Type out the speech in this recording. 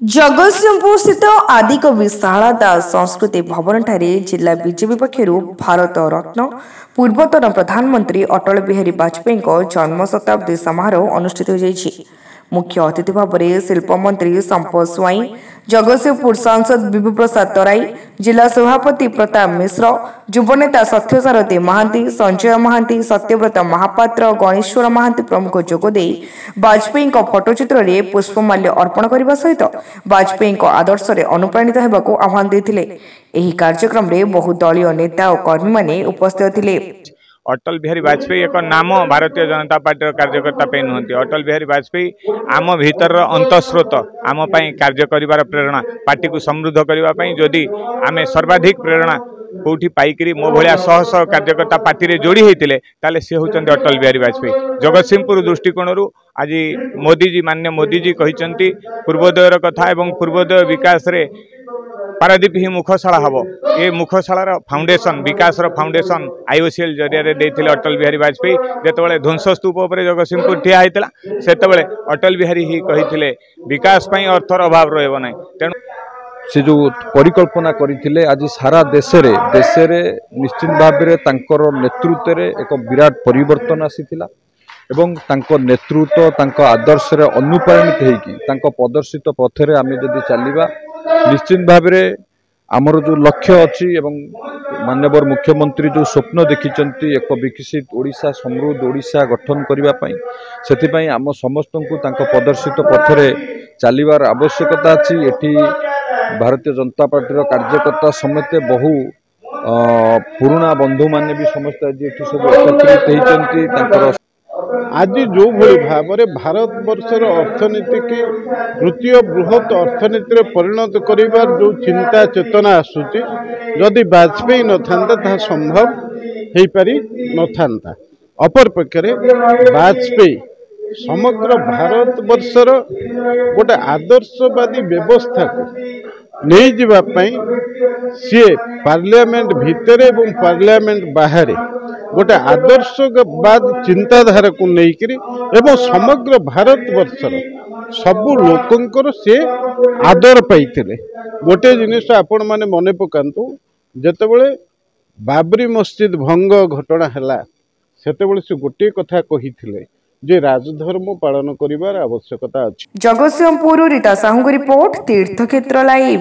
जगतसिंहपुर स्थित आदिकवि शारदा दास संस्कृति भवन ठारे जिला बीजेपी पक्षर भारत रत्न पूर्वतन प्रधानमंत्री अटल बिहारी वाजपेयी जन्म शताब्दी समारोह अनुष्ठित हो मुख्य अतिथि भाव में शिल्पमंत्री संपद स्वाई, जगतसिंहपुर सांसद विभु प्रसाद तराई, जिला सभापति प्रताप मिश्र, युवनेता सत्यसारथी महांती, संजय महांती, सत्यव्रत महापात्र, गणेश्वर महांती प्रमुख जोगदे वाजपेयी फटोचित्र में पुष्पमाल्य अर्पण करने सहित वाजपेयी आदर्श में अनुप्राणित होगा आह्वान देते। कार्यक्रम में बहु दलीय नेता और कर्मी मैंने उपस्थित थे। अटल बिहारी वाजपेयी एक नाम भारतीय जनता पार्टी कार्यकर्ता पे नुहति। अटल बिहारी वाजपेयी आम भीतर अंतस्रोत आम कार्य कर प्रेरणा पार्टी को समृद्ध करने जदि आम सर्वाधिक प्रेरणा कौटी पाइकरी मो भाया शह शह कार्यकर्ता पार्टी रे जोड़ी होते ताले सी होचंती अटल बिहारी वाजपेयी। जगतसिंहपुर दृष्टिकोण आज मोदीजी माननीय मोदीजी कहते पूर्वोदयर कथा एवं पूर्वोदय विकास रे पारादीप ही मुखशाला हम ये मुखशालार फाउंडेशन विकास फाउंडेशन आईओसीएल जरिया देते अटल बिहारी वाजपेयी जिते ध्वंस स्तूप पर जगतसिंहपुर ठिया होता से अटल बिहारी ही कही विकास अर्थर अभाव रहा तेणु से जो परिकल्पना करथिले आज सारा देश रे निश्चित भाव में नेतृत्व रे एक विराट परिवर्तन आसीथिला एवं तांको नेतृत्व तांको आदर्श रे अनुप्राणित होईकी तांको प्रदर्शित पथरे आमे जदि चलिबा निश्चित भाव में आमर जो लक्ष्य अच्छी एवं माननीय मुख्यमंत्री जो स्वप्न देखिचंती एक विकसित ओडिशा समृद्ध ओडिशा गठन करने से आम समस्त को प्रदर्शित पथरे चलिबार आवश्यकता अच्छी। एठी भारतीय जनता पार्टी कार्यकर्ता समेत बहु पुराना बंधु माने भी समस्त आज ये सब एकत्रित होती। आज जो भली भाव में भारत वर्षर अर्थनीति की तृतीय बृहत अर्थनीति परिणत करिबार जो चिंता चेतना आसूची जदि वाजपेयी न था संभव हो पारि न था। अपर पक्षरे वाजपेयी समग्र भारत वर्षर गोटे आदर्शवादी व्यवस्था को नहीं जीवाई सी पार्लियामेंट भितर एवं पार्लियामेंट बाहर गोटे आदर्शवाद चिंताधारा को लेकर एवं समग्र भारत वर्षर सबू लोकंकर से आदर पाइथिले। गोटे जिनिस आपण माने मने पकांतु जेतेबेले बाबरी मस्जिद भंग घटना हैला सेतेबेले से गोटे कथा कहिथिले जे राजधर्म पालन करिवार आवश्यकता अछि। जगतसिंहपुर रीता साहू रिपोर्ट तीर्थक्षेत्र लाइव।